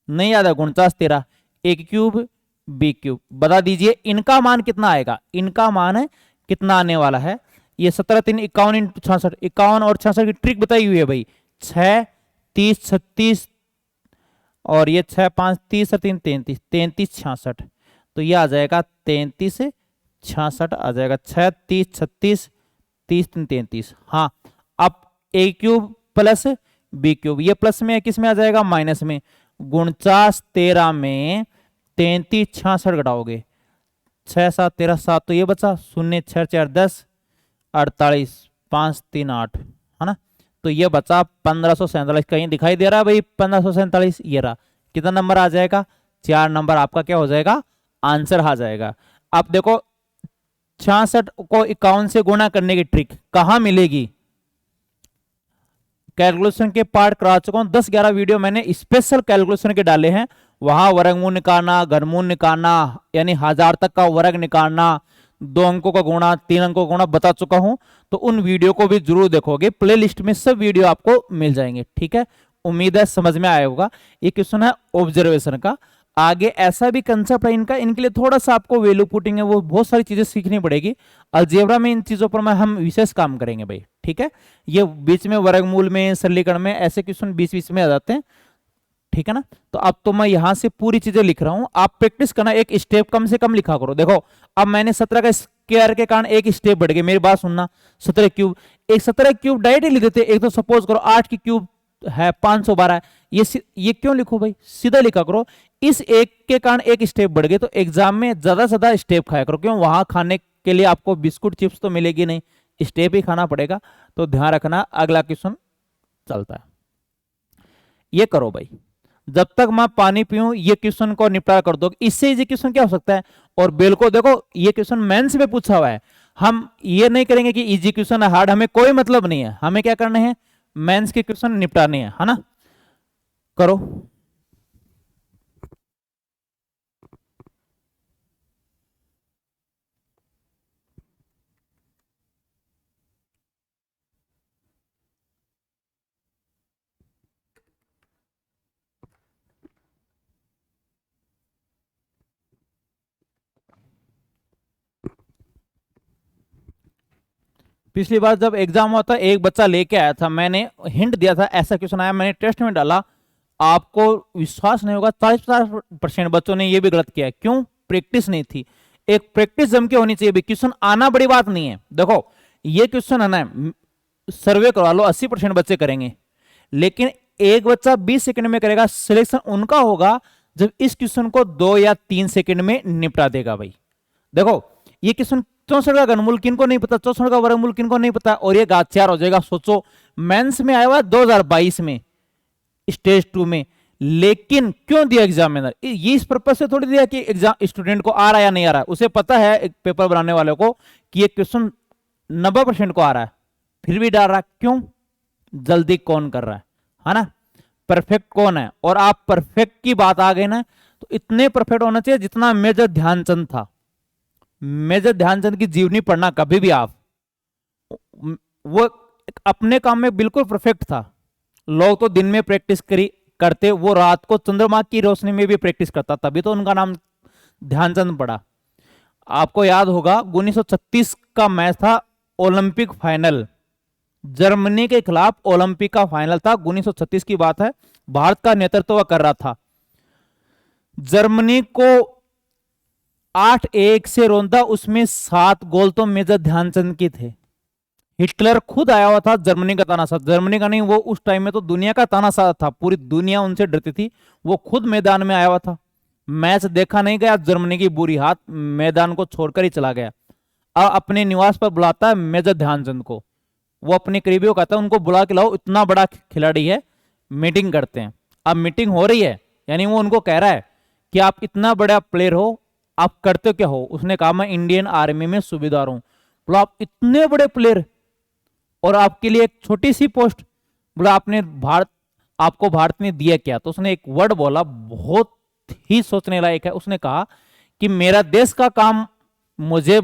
Speaker 1: नहीं याद है? 49 13, एक क्यूब बी क्यूब। बता दीजिए इनका मान कितना आएगा? इनका मान है कितना आने वाला है? ये 17 3 51 इंटू 66, 51 और 66 की ट्रिक बताई हुई है भाई। 6 30 36, और ये 6 5 30 और 3 33, 33 66। तो ये आ जाएगा 33 66 आ जाएगा। 6 30 36 30 33। हाँ, अब ए क्यूब प्लस बी क्यूब, ये प्लस में है, किस में आ जाएगा? माइनस में। 49 13 में 33 66 घटाओगे, 6 7 13 7, तो ये बचा 0 6 4 10 48 5 3 8, है ना। तो तो ये बचा 1547। कहीं दिखाई दे रहा है भाई 1547? ये रहा। कितना नंबर आ जाएगा? 4 नंबर आपका क्या हो जाएगा? आंसर आ जाएगा। अब देखो 66 को 51 से गुणा करने की ट्रिक कहां मिलेगी? कैलकुलेशन के पार्ट करा चुका हूं, 10-11 वीडियो मैंने स्पेशल कैलकुलेशन के डाले हैं। वहां वर्गमूल निकालना, घनमूल निकालना, यानी 1000 तक का वर्ग निकालना, 2 अंकों का गुणा, 3 अंकों का गुणा बता चुका हूं। तो उन वीडियो को भी जरूर देखोगे, प्ले लिस्ट में सब वीडियो आपको मिल जाएंगे। ठीक है, उम्मीद है समझ में आया होगा। ये क्वेश्चन है ऑब्जर्वेशन का। आगे ऐसा भी कंसेप्ट है इनका, इनके लिए थोड़ा सा आपको वैल्यू पुटिंग है, वो बहुत सारी चीजें सीखनी पड़ेगी। अलजेब्रा में इन चीजों पर हम विशेष काम करेंगे भाई। ठीक है, ये बीच में वर्गमूल में, सरलीकरण में ऐसे क्वेश्चन बीच बीच में आ जाते हैं। ठीक है ना। तो अब तो मैं यहां से पूरी चीजें लिख रहा हूं, आप प्रैक्टिस करना, एक स्टेप कम से कम लिखा करो। देखो अब मैंने 17 का स्क्वायर के कारण एक स्टेप बढ़ गया, मेरी बात सुनना। 17 क्यूब, एक 17 क्यूब डायरेक्ट ही लिख देते। एक तो सपोज करो 8 की क्यूब है 512 है, ये क्यों लिखो भाई, सीधा लिखा करो। इस एक के कारण एक स्टेप बढ़ गए, तो एग्जाम में ज्यादा से ज्यादा स्टेप खाया करो। क्यों? वहां खाने के लिए आपको बिस्कुट चिप्स तो मिलेगी नहीं, स्टेप ही खाना पड़ेगा। तो ध्यान रखना, अगला क्वेश्चन चलता है, ये करो भाई। जब तक मैं पानी पीऊं ये क्वेश्चन को निपटा कर दो। इससे इजी क्वेश्चन क्या हो सकता है? और बिल्कुल देखो ये क्वेश्चन मेंस में पूछा हुआ है, हम ये नहीं करेंगे कि इजी क्वेश्चन है हार्ड, हमें कोई मतलब नहीं है। हमें क्या करने हैं? मेंस के क्वेश्चन निपटाने हैं, है ना। करो। पिछली बार जब एग्जाम हुआ था एक बच्चा लेके आया था, मैंने हिंट दिया था ऐसा क्वेश्चन आया, मैंने टेस्ट में डाला, आपको विश्वास नहीं होगा 40-50% बच्चों ने ये भी गलत किया है। क्यों? प्रैक्टिस नहीं थी। एक प्रैक्टिस जम के होनी चाहिए भी, क्वेश्चन आना बड़ी बात नहीं है। देखो ये क्वेश्चन है ना, सर्वे करवा लो 80% बच्चे करेंगे, लेकिन एक बच्चा 20 सेकंड में करेगा। सिलेक्शन उनका होगा जब इस क्वेश्चन को 2 या 3 सेकंड में निपटा देगा भाई। देखो ये क्वेश्चन 64 का घनमूल किनको नहीं पता, 64 का वर्गमूल किनको नहीं पता, और ये घात 4 हो जाएगा। सोचो मेंस में आया हुआ 2022 में स्टेज 2 में, लेकिन क्यों दिया एग्जामिनर? ये इस पर्पज से थोड़ी दिया कि एग्जाम स्टूडेंट को आ रहा है या नहीं आ रहा है। उसे पता है एक पेपर बनाने वाले को कि ये क्वेश्चन 90% को आ रहा है, फिर भी डाल रहा है। क्यों? जल्दी कौन कर रहा है ना। परफेक्ट कौन है? और आप परफेक्ट की बात आ गई ना, तो इतने परफेक्ट होना चाहिए जितना मेजर ध्यानचंद था। मेजर ध्यानचंद की जीवनी पढ़ना कभी भी आप, वो अपने काम में बिल्कुल परफेक्ट था। लोग तो दिन में प्रैक्टिस करते, वो रात को चंद्रमा की रोशनी में भी प्रैक्टिस करता, तभी तो उनका नाम ध्यानचंद पड़ा। आपको याद होगा 1936 का मैच था, ओलंपिक फाइनल, जर्मनी के खिलाफ ओलंपिक का फाइनल था। 1936 की बात है, भारत का नेतृत्व कर रहा था। जर्मनी को 8-1 से रोंदा, उसमें 7 गोल तो मेजर ध्यानचंद के थे। हिटलर खुद आया हुआ था जर्मनी का तानाशाह, जर्मनी का नहीं, वो उस टाइम में तो दुनिया का तानाशाह था, पूरी दुनिया उनसे डरती थी। वो खुद मैदान में आया हुआ था, मैच देखा नहीं गया, जर्मनी की बुरी हाथ, मैदान को छोड़कर ही चला गया। अब अपने निवास पर बुलाता है मेजर ध्यानचंद को, वो अपने करीबियों कहता है उनको बुला के लाओ, इतना बड़ा खिलाड़ी है, मीटिंग करते हैं। अब मीटिंग हो रही है, यानी वो उनको कह रहा है कि आप इतना बड़ा प्लेयर हो, आप करते क्या हो? उसने कहा मैं इंडियन आर्मी में सूबेदार हूं। बोला आप इतने बड़े प्लेयर और आपके लिए एक छोटी सी पोस्ट? बोला आपको भारत ने दिया क्या? तो उसने एक वर्ड बोला, बहुत ही सोचने लायक है। उसने कहा कि मेरा देश का काम मुझे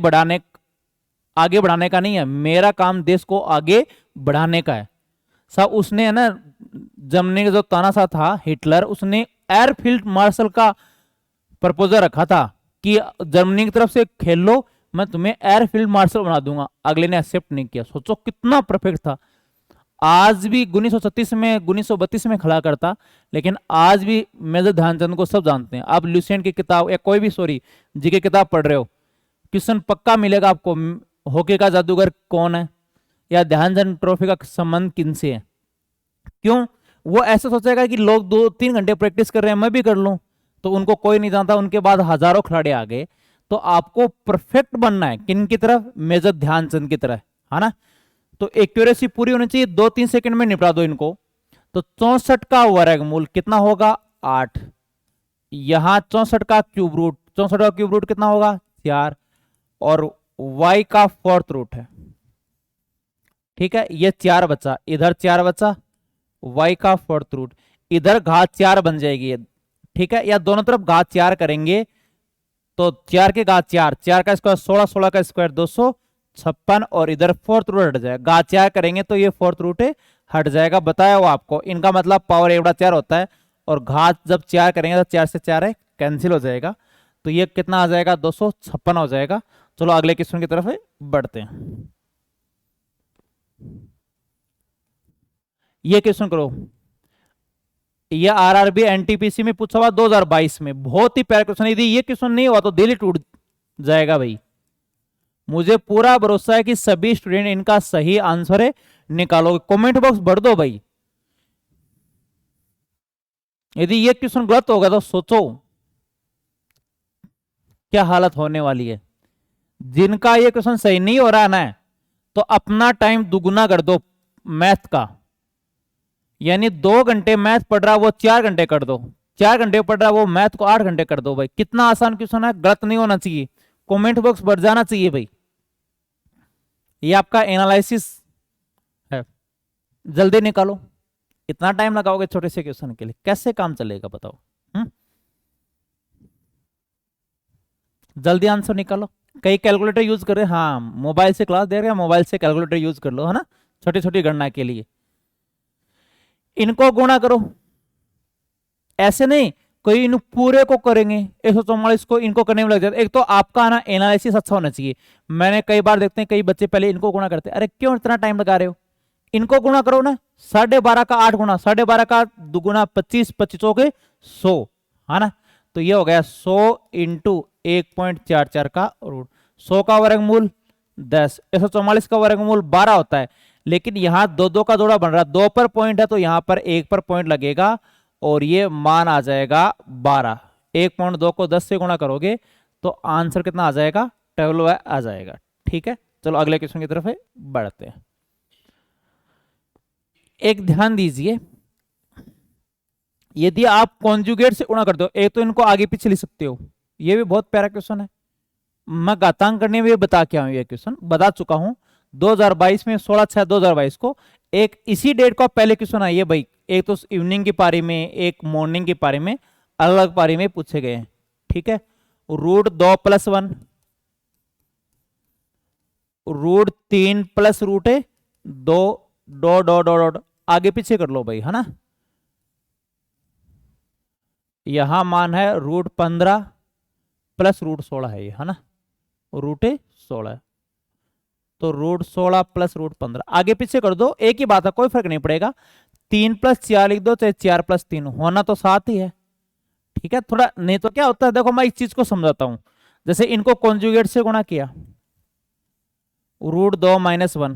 Speaker 1: आगे बढ़ाने का नहीं है, मेरा काम देश को आगे बढ़ाने का है। सब उसने है ना, जर्मनी का जो तानाशाह था हिटलर, उसने एयरफील्ड मार्शल का प्रपोजल रखा था कि जर्मनी की तरफ से खेल लो, मैं तुम्हें एयरफील्ड मार्शल बना दूंगा। अगले ने एक्सेप्ट नहीं किया। सोचो कितना परफेक्ट था। आज भी 1936 में, 1932 में खड़ा करता, लेकिन आज भी मेजर ध्यानचंद को सब जानते हैं। आप ल्यूसेंट की किताब या कोई भी जी की किताब पढ़ रहे हो, क्वेश्चन पक्का मिलेगा आपको, हॉकी का जादूगर कौन है या ध्यानचंद ट्रॉफी का संबंध किनसे है। क्यों? वो ऐसा सोचेगा कि लोग 2-3 घंटे प्रैक्टिस कर रहे हैं, मैं भी कर लूं, तो उनको कोई नहीं जानता। उनके बाद हजारों खिलाड़ी आ गए। तो आपको परफेक्ट बनना है, किन की तरफ? मेजर ध्यानचंद की तरह, है ना। तो एक्यूरेसी पूरी होनी चाहिए, 2-3 सेकंड में निपटा दो इनको। तो 64 का वर्गमूल कितना होगा 8, यहां 64 का क्यूब रूट, 64 का क्यूब रूट कितना होगा 4, और y का फोर्थ रूट है। ठीक है, ये 4 बचा, इधर 4 बचा, y का फोर्थ रूट, इधर घात 4 बन जाएगी ये। ठीक है, या दोनों तरफ घात 4 करेंगे तो 4 के घात 4, 4 का स्क्वायर 16, 16 का स्क्वायर 256, और इधर फोर्थ रूट हट जाएगा, घात 4 करेंगे तो ये फोर्थ रूट हट जाएगा, बताया वो आपको। इनका मतलब पावर 1/4 होता है, और घात जब 4 करेंगे तो 4 से 4 कैंसिल हो जाएगा, तो ये कितना आ जाएगा 256 हो जाएगा। चलो अगले क्वेश्चन की तरफ बढ़ते हैं। ये क्वेश्चन करो, ये आरआरबी एनटीपीसी में पूछा हुआ 2022 में, बहुत ही प्यारा क्वेश्चन। यदि ये क्वेश्चन नहीं हुआ तो दिल ही टूट जाएगा भाई। मुझे पूरा भरोसा है कि सभी स्टूडेंट इनका सही आंसर निकालोगे। कमेंट बॉक्स भर दो भाई। यदि ये क्वेश्चन गलत होगा तो सोचो क्या हालत होने वाली है। जिनका ये क्वेश्चन सही नहीं हो रहा ना, तो अपना टाइम दुगुना कर दो मैथ का, यानी 2 घंटे मैथ पढ़ रहा वो 4 घंटे कर दो, 4 घंटे पढ़ रहा वो मैथ को 8 घंटे कर दो भाई। कितना आसान क्वेश्चन है, गलत नहीं होना चाहिए, कमेंट बॉक्स भर जाना चाहिए भाई। ये आपका एनालिसिस है, जल्दी निकालो। इतना टाइम लगाओगे छोटे से क्वेश्चन के लिए, कैसे काम चलेगा बताओ। जल्दी आंसर निकालो। कई कैलकुलेटर यूज कर रहे हैं, हाँ मोबाइल से क्लास दे रहे हैं, मोबाइल से कैलकुलेटर यूज कर लो, है ना, छोटी छोटी गणना के लिए। इनको गुणा करो, ऐसे नहीं कोई इन पूरे को करेंगे 144 को, इनको करने में लग जाता है। एक तो आपका ना एनालिसिस अच्छा होना चाहिए। मैंने कई बार देखते हैं कई बच्चे पहले इनको गुणा करते हैं, अरे क्यों इतना टाइम लगा रहे हो, इनको गुणा करो ना। 12.5 का 8 गुना, 12.5 का दुगुना 25, 25 के 100, है ना। तो ये हो गया 100 इंटू 1.44 का रूट। 100 का वर्गमूल 10, 144 का वर्गमूल 12 होता है, लेकिन यहां 2 का जोड़ा बन रहा है, 2 पर पॉइंट है तो यहां पर 1 पर पॉइंट लगेगा, और ये मान आ जाएगा 12। 1.2 को 10 से गुणा करोगे तो आंसर कितना आ जाएगा 12 आ जाएगा। ठीक है, चलो अगले क्वेश्चन की तरफ बढ़ते हैं। एक ध्यान दीजिए, यदि आप कॉन्जुगेट से गुणा करते हो, एक तो इनको आगे पीछे लिख सकते हो, ये भी बहुत प्यारा क्वेश्चन है। मैं घातांक करने में बता के आऊं, ये क्वेश्चन बता चुका हूं 2022 में 16/6/2022 को। एक इसी डेट का पहले क्वेश्चन आई है भाई, एक तो इवनिंग की पारी में, एक मॉर्निंग की पारी में, अलग अलग पारी में पूछे गए हैं। ठीक है, root 2 + 1, root 3 + root 2, dot dot dot आगे पीछे कर लो भाई, है ना। यहां मान है रूट 15 + रूट 16 है ये, है ना, रूट 16 है, तो रूट 16 + रूट 15 आगे पीछे कर दो, एक ही बात है, कोई फर्क नहीं पड़ेगा। 3 + 4 लिख दो, चाहे 4 + 3, होना तो 7 ही है। ठीक है, थोड़ा नहीं तो क्या होता है, देखो मैं इस चीज को समझाता हूं। जैसे इनको कॉन्जुगेट से गुणा किया, रूट 2 - 1,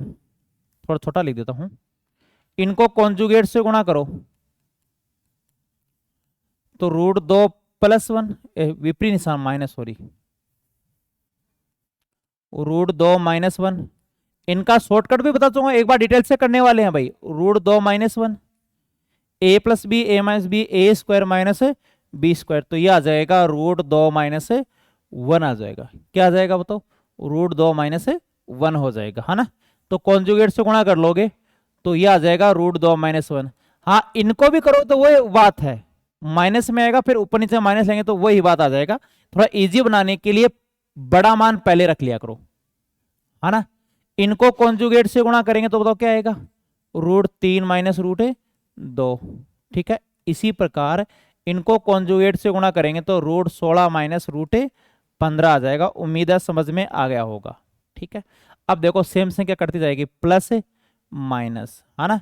Speaker 1: थोड़ा छोटा लिख देता हूं। इनको कॉन्जुगेट से गुणा करो तो रूट 2 + 1, विपरीत निशान माइनस, सॉरी, रूट 2 - 1। इनका शॉर्टकट भी बता दूंगा, एक बार डिटेल से करने वाले हैं भाई। Root 2 - 1, a + b, a - b, a² - b², तो ये आ जाएगा रूट 2 - 1 आ जाएगा। क्या आ जाएगा बताओ, रूट 2 - 1 हो जाएगा, है ना। तो कॉन्जुगेट से गुणा कर लोगे तो ये आ जाएगा रूट 2 - 1। हाँ, इनको भी करो तो वही बात है, माइनस में आएगा, फिर ऊपर नीचे माइनस लेंगे तो वही बात आ जाएगा। थोड़ा इजी बनाने के लिए बड़ा मान पहले रख लिया करो, है ना। इनको कॉन्जुगेट से गुणा करेंगे तो बताओ क्या आएगा, रूट 3 - रूट 2। ठीक है, इसी प्रकार इनको कॉन्जुगेट से गुणा करेंगे तो रूट 16 - रूट 15 आ जाएगा। उम्मीद है समझ में आ गया होगा। ठीक है, अब देखो सेम से क्या करती जाएगी, प्लस माइनस, है ना।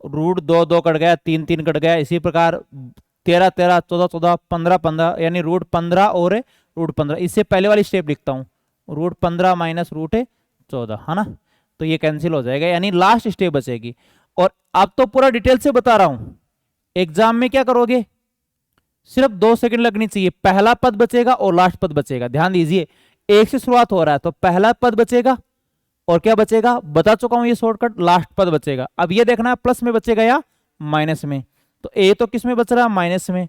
Speaker 1: रूट 2 2 कट गया, 3 3 कट गया, इसी प्रकार 13 13, 14 14, 15 15, यानी रूट 15 और रूट 15। इससे पहले वाली स्टेप लिखता हूं, रूट 15 - रूट 14, है ना। तो ये कैंसिल हो जाएगा, यानी लास्ट स्टेप बचेगी। और अब तो पूरा डिटेल से बता रहा हूं, एग्जाम में क्या करोगे, सिर्फ 2 सेकंड लगनी चाहिए। पहला पद बचेगा और लास्ट पद बचेगा। ध्यान दीजिए, 1 से शुरुआत हो रहा है तो पहला पद बचेगा और क्या बचेगा, बता चुका हूं ये शॉर्टकट, लास्ट पद बचेगा। अब ये देखना है प्लस में बचेगा या माइनस में। तो ए तो किस में बच रहा है, माइनस में,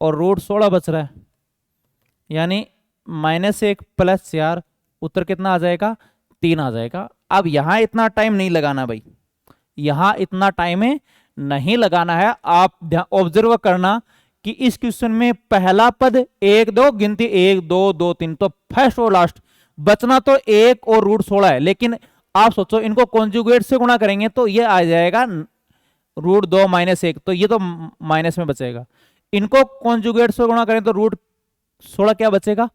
Speaker 1: और रूट 16 बच रहा है, यानी -1 + 4, उत्तर कितना आ जाएगा, 3 आ जाएगा। अब यहां इतना टाइम नहीं लगाना भाई, यहां इतना टाइम नहीं लगाना है। आप ऑब्जर्व करना कि इस क्वेश्चन में पहला पद 1 2 गिनती 1 2 2 3, तो फर्स्ट और लास्ट बचना तो 1 और रूट 16 है। लेकिन आप सोचो इनको कॉन्जुगेट से गुणा करेंगे तो ये आ जाएगा √2 - 1, तो ये तो माइनस में बचेगा। इनको कॉन्जुगेट से गुणा करें तो √16 क्या बचेगा,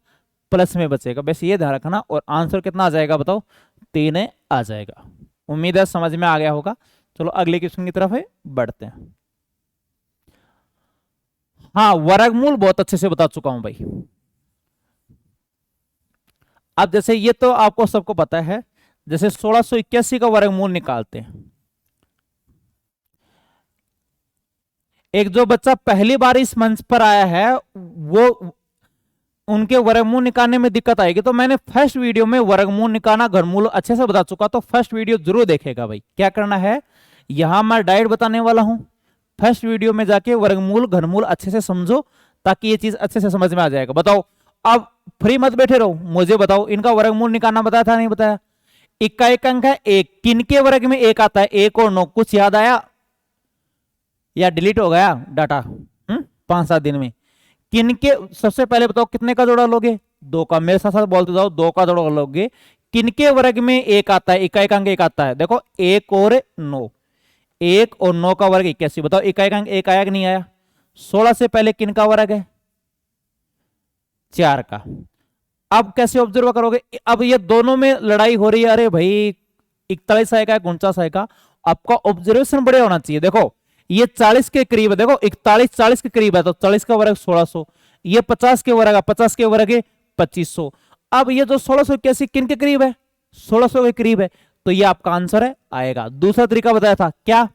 Speaker 1: प्लस में बचेगा। बस ये ध्यान रखना। और आंसर कितना आ जाएगा बताओ, 3 आ जाएगा। उम्मीद है समझ में आ गया होगा। चलो अगले क्वेश्चन की तरफ बढ़ते हैं। हाँ, वर्गमूल बहुत अच्छे से बता चुका हूं भाई। अब जैसे ये तो आपको सबको पता है, जैसे 1681 का वर्गमूल निकालते हैं। एक जो बच्चा पहली बार इस मंच पर आया है वो, उनके वर्गमूल निकालने में दिक्कत आएगी। तो मैंने फर्स्ट वीडियो में वर्गमूल निकालना घनमूल अच्छे से बता चुका, तो फर्स्ट वीडियो जरूर देखेगा भाई। क्या करना है, यहां मैं डायरेक्ट बताने वाला हूं, फर्स्ट वीडियो में जाके वर्गमूल घनमूल अच्छे से समझो, ताकि ये चीज अच्छे से समझ में आ जाएगा। बताओ, अब फ्री मत बैठे रहो, मुझे बताओ इनका वर्गमूल निकालना बताया था नहीं बताया। इक्का एक अंक है एक, किनके वर्ग में एक आता है, 1 और 9, कुछ याद आया या डिलीट हो गया डाटा 5-7 दिन में। किनके, सबसे पहले बताओ कितने का जोड़ा लोगे, 2 का। मेरे साथ साथ बोलते जाओ, 2 का जोड़ा लोगे। किनके वर्ग में एक आता है, इक्का एक अंक एक आता है, देखो 1 और 9, 1 और 9 का वर्ग 81। बताओ इक्का एक अंक एक आया कि नहीं आया। 16 से पहले किनका वर्ग है, 4 का। अब कैसे ऑब्जर्व करोगे, अब ये दोनों में लड़ाई हो रही है, अरे भाई 41 आएगा 49 आएगा। आपका ऑब्जर्वेशन बढ़िया होना चाहिए। देखो ये 40 के करीब है, देखो 41 40 के करीब है, तो 40 का वर्ग 1600, ये 50 के वर्ग है, 50 के वर्ग 2500। अब ये जो 1681 किन के करीब है, 1600 के करीब है, तो ये आपका आंसर है आएगा। दूसरा तरीका बताया था क्या,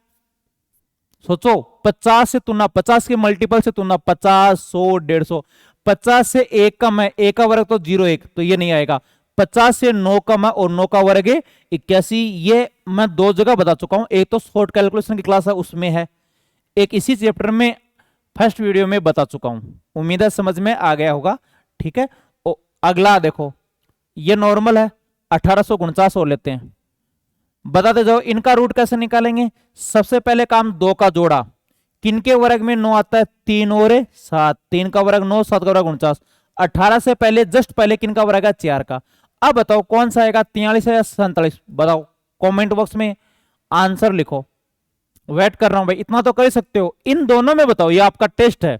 Speaker 1: सोचो 50 से तुलना, 50 के मल्टीपल से तुलना, 50 100 150, 50 से 1 कम है, 1 का वर्ग तो 0 1, तो ये नहीं आएगा। 50 से 9 कम है और 9 का वर्ग 81। ये मैं 2 जगह बता चुका हूं, एक तो शॉर्ट कैलकुलेशन की क्लास है उसमें है, एक इसी चैप्टर में फर्स्ट वीडियो में बता चुका हूं। उम्मीद है समझ में आ गया होगा। ठीक है, अगला देखो, ये नॉर्मल है, 1849 और लेते हैं। बताते जाओ इनका रूट कैसे निकालेंगे। सबसे पहले काम 2 का जोड़ा, किनके वर्ग में 9 आता है, 3 और 7, 3 का वर्ग 9, 7 का वर्ग 49। 18 से पहले जस्ट पहले किनका वर्ग है, 4 का। अब बताओ कौन सा आएगा, 43 है या 47, बताओ कमेंट बॉक्स में आंसर लिखो। वेट कर रहा हूं भाई, इतना तो कर सकते हो, इन दोनों में बताओ, ये आपका टेस्ट है।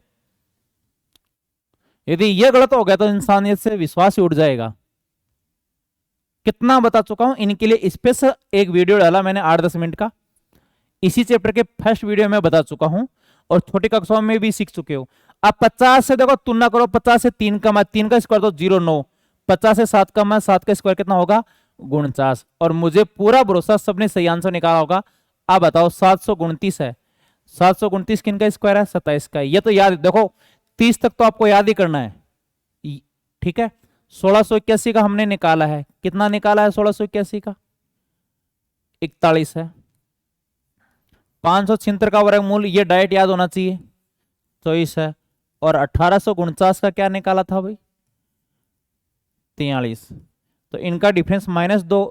Speaker 1: यदि ये गलत हो गया तो इंसानियत से विश्वास ही उठ जाएगा। कितना बता चुका हूं, इनके लिए स्पेशल एक वीडियो डाला मैंने 8-10 मिनट का, इसी चैप्टर के फर्स्ट वीडियो में बता चुका हूं, और छोटी कक्षाओं में भी सीख चुके हो। अब 50 से देखो तुलना करो, 50 से 3 कम है, 3 का स्क्वायर तो 0 9, 50 से 7 कम है, 7 का स्क्वायर कितना होगा, 49। और मुझे पूरा भरोसा सबने सही आंसर निकाला होगा। अब बताओ 729 है, 729 किन का स्क्वायर है, 27 का। ये तो याद देखो, 30 तक तो आपको याद ही करना है। ठीक है, 1681 का हमने निकाला है, कितना निकाला है 1681 का, 41 है। 576 का वर्गमूल, ये डायरेक्ट याद होना चाहिए, 24 है। और 1849 का क्या निकाला था भाई, 43। तो इनका डिफरेंस -2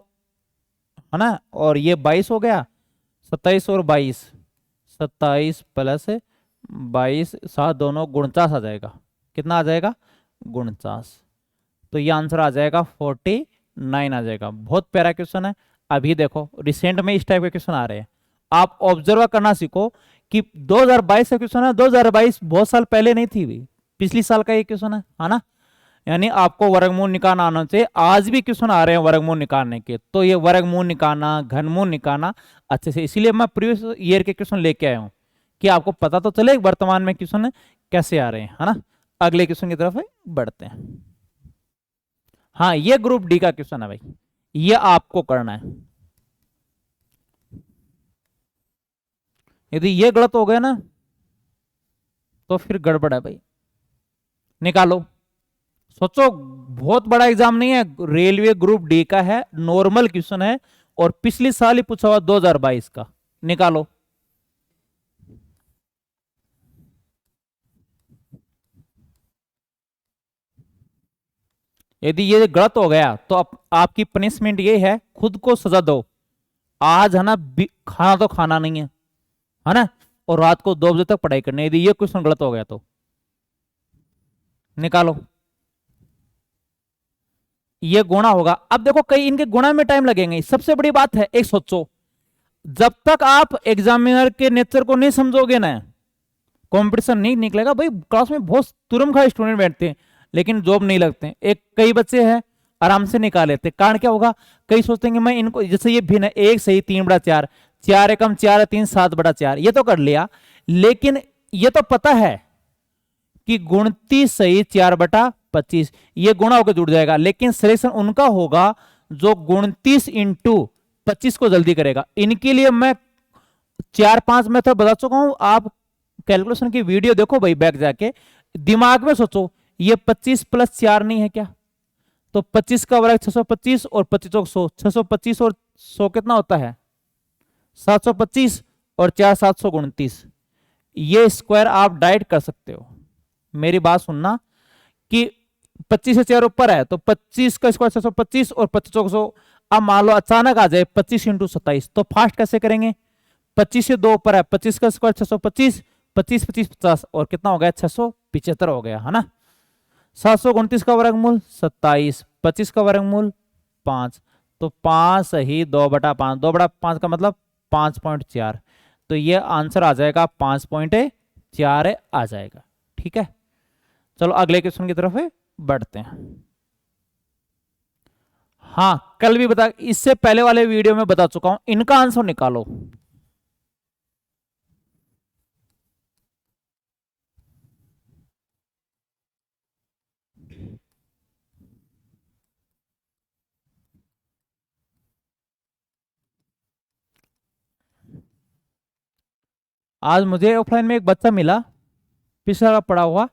Speaker 1: है ना, और ये 22 हो गया, 27 और 22, 27 + 22, 7 दोनों 49 आ जाएगा। कितना आ जाएगा, 49। तो ये आंसर आ जाएगा 49 आ जाएगा। बहुत प्यारा क्वेश्चन है। अभी देखो रिसेंट में इस टाइप के क्वेश्चन आ रहे हैं, आप ऑब्जर्व करना सीखो कि 2022 का क्वेश्चन है, 2022 बहुत साल पहले नहीं थी भी, पिछली साल का ये क्वेश्चन है ना। यानी आपको वर्गमूल निकालना आना चाहिए। आज भी क्वेश्चन आ रहे हैं वर्गमूल निकालने के, तो ये वर्गमूल निकालना, घनमूल निकालना अच्छे से, इसीलिए मैं प्रीवियस ईयर के क्वेश्चन लेके आया हूं कि आपको पता तो चले वर्तमान में क्वेश्चन कैसे आ रहे हैं, है ना। अगले क्वेश्चन की तरफ बढ़ते हैं। हाँ, ये ग्रुप डी का क्वेश्चन है भाई, ये आपको करना है। यदि ये गलत हो गया ना तो फिर गड़बड़ है भाई। निकालो सोचो, बहुत बड़ा एग्जाम नहीं है, रेलवे ग्रुप डी का है, नॉर्मल क्वेश्चन है, और पिछले साल ही पूछा हुआ 2022 का। निकालो। यदि ये गलत हो गया तो आपकी पनिशमेंट ये है, खुद को सजा दो। आज है ना, खाना तो खाना नहीं है ना, और रात को 2 बजे तक पढ़ाई करनी है, यदि ये क्वेश्चन गलत हो गया तो। निकालो। ये गुणा होगा। अब देखो, कई इनके गुणा में टाइम लगेंगे। सबसे बड़ी बात है, एक सोचो, जब तक आप एग्जामिनर के नेचर को नहीं समझोगे ना, कंपटीशन नहीं निकलेगा भाई। क्लास में बहुत तुरंत स्टूडेंट बैठते हैं लेकिन जॉब नहीं लगते। एक कई बच्चे हैं आराम से निकाल लेते। कारण क्या होगा, कई सोचते हैं कि मैं इनको, जैसे ये भिन्न 1 सही 3/4, 4 एकम 4 3 7/4, ये तो कर लिया, लेकिन ये तो पता है कि 29 सही 4/25, ये गुणा होकर जुड़ जाएगा। लेकिन सिलेक्शन उनका होगा जो 29 इंटू 25 को जल्दी करेगा। इनके लिए मैं 4-5 मेथड बता चुका हूं। आप कैलकुलेशन की वीडियो देखो भाई, बैक जाके दिमाग में सोचो, ये 25 + 4 नहीं है क्या? तो 25 का वर्ग 625 और 25 100, 625 और 100 कितना होता है? 725 और 4 729। ये स्क्वायर आप डायरेक्ट कर सकते हो। मेरी बात सुनना कि 25 से 4 ऊपर है तो 25 का स्क्वायर 625 और 25 100। अब मान लो अचानक आ जाए 25 × 27, तो फास्ट कैसे करेंगे? 25 से 2 ऊपर है, 25 का स्क्वायर 625, 25 25 50 और कितना हो गया? 675 हो गया, है ना। 729 का वर्गमूल 27, 25 का वर्गमूल 5, तो 5 सही 2/5, 2/5 का मतलब 5.4, तो ये आंसर आ जाएगा 5.4 आ जाएगा। ठीक है, चलो अगले क्वेश्चन की तरफ बढ़ते हैं। हाँ, कल भी बता, इससे पहले वाले वीडियो में बता चुका हूं, इनका आंसर निकालो। आज मुझे ऑफलाइन में एक बच्चा मिला, पिछला का पड़ा हुआ।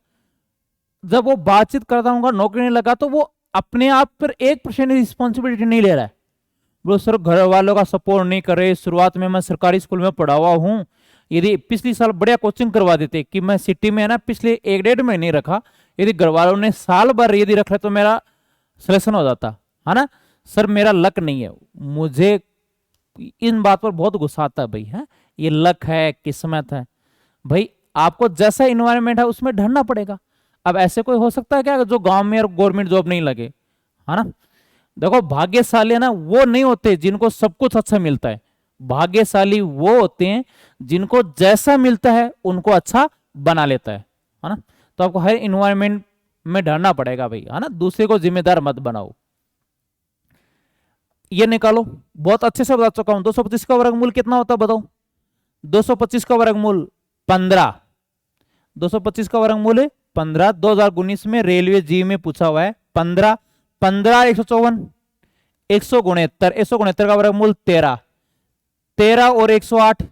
Speaker 1: जब वो बातचीत करता हूँ, नौकरी नहीं लगा, तो वो अपने आप पर 1% रिस्पॉन्सिबिलिटी नहीं ले रहा है। वो सर घर वालों का सपोर्ट नहीं करे, शुरुआत में मैं सरकारी स्कूल में पढ़ा हुआ हूँ, यदि पिछली साल बढ़िया कोचिंग करवा देते कि मैं सिटी में है ना पिछले 1-1.5 महीने रखा, यदि घर वालों ने साल भर यदि रखा तो मेरा सिलेक्शन हो जाता, है ना। सर मेरा लक नहीं है। मुझे इन बात पर बहुत गुस्सा आता है भाई, है ये लक है, किस्मत है। भाई आपको जैसा इन्वायरमेंट है उसमें ढलना पड़ेगा। अब ऐसे कोई हो सकता है क्या जो गांव में और गवर्नमेंट जॉब नहीं लगे, है ना। देखो भाग्यशाली है ना वो नहीं होते जिनको सब कुछ अच्छा मिलता है, भाग्यशाली वो होते हैं जिनको जैसा मिलता है उनको अच्छा बना लेता है ना। तो आपको हर इन्वायरमेंट में ढलना पड़ेगा भाई, है ना। दूसरे को जिम्मेदार मत बनाओ। ये निकालो, बहुत अच्छे से बता चुका हूं। 225 का वर्गमूल कितना होता है बताओ? 225 का वर्गमूल 15, 225 का वर्गमूल है 15। 2019 में रेलवे जी में पूछा हुआ है 15, 15 154, 169, 169 का वर्गमूल 13, 13 और 108,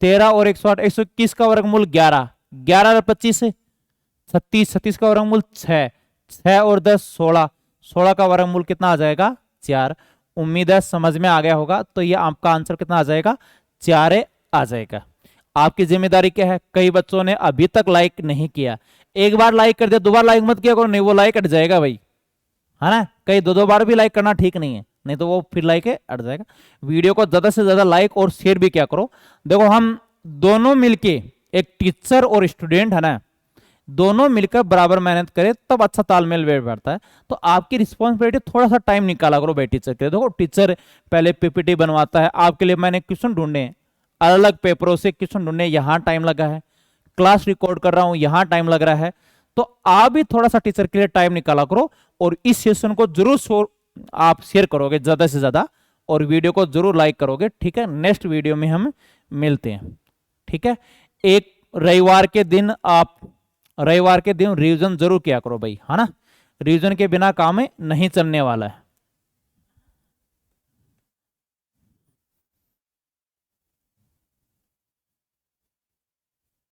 Speaker 1: 13 और 108, 121 का वर्गमूल 11, 11 और 25 36, 36 का वर्गमूल 6, 6 और 10 16, 16 का वर्गमूल कितना आ जाएगा? 4। उम्मीद है समझ में आ गया होगा। तो ये आपका आंसर कितना आ जाएगा? 4 आ जाएगा। आपकी जिम्मेदारी क्या है? कई बच्चों ने अभी तक लाइक नहीं किया, एक बार लाइक कर दिया, दोबारा लाइक मत किया करो, नहीं वो लाइक हट जाएगा भाई, है ना। कई 2-2 बार भी लाइक करना ठीक नहीं है, नहीं तो वो फिर लाइक हट जाएगा। वीडियो को ज्यादा से ज्यादा लाइक और शेयर भी क्या करो। देखो हम दोनों मिलके, एक टीचर और स्टूडेंट है ना, दोनों मिलकर बराबर मेहनत करें तब अच्छा तालमेल बैठता है। तो आपकी रिस्पॉन्सिबिलिटी थोड़ा सा टाइम निकाला करो भाई टीचर के लिए। देखो टीचर पहले पीपीटी बनवाता है आपके लिए, मैंने क्वेश्चन ढूंढे, अलग अलग पेपरों से क्वेश्चन ढूंढने, यहाँ टाइम लगा है, क्लास रिकॉर्ड कर रहा हूं यहाँ टाइम लग रहा है। तो आप भी थोड़ा सा टीचर के लिए टाइम निकाला करो, और इस सेशन को जरूर आप शेयर करोगे ज्यादा से ज्यादा, और वीडियो को जरूर लाइक करोगे। ठीक है, नेक्स्ट वीडियो में हम मिलते हैं। ठीक है, एक रविवार के दिन आप रिवीजन जरूर किया करो भाई, है ना। रिवीजन के बिना काम नहीं चलने वाला है।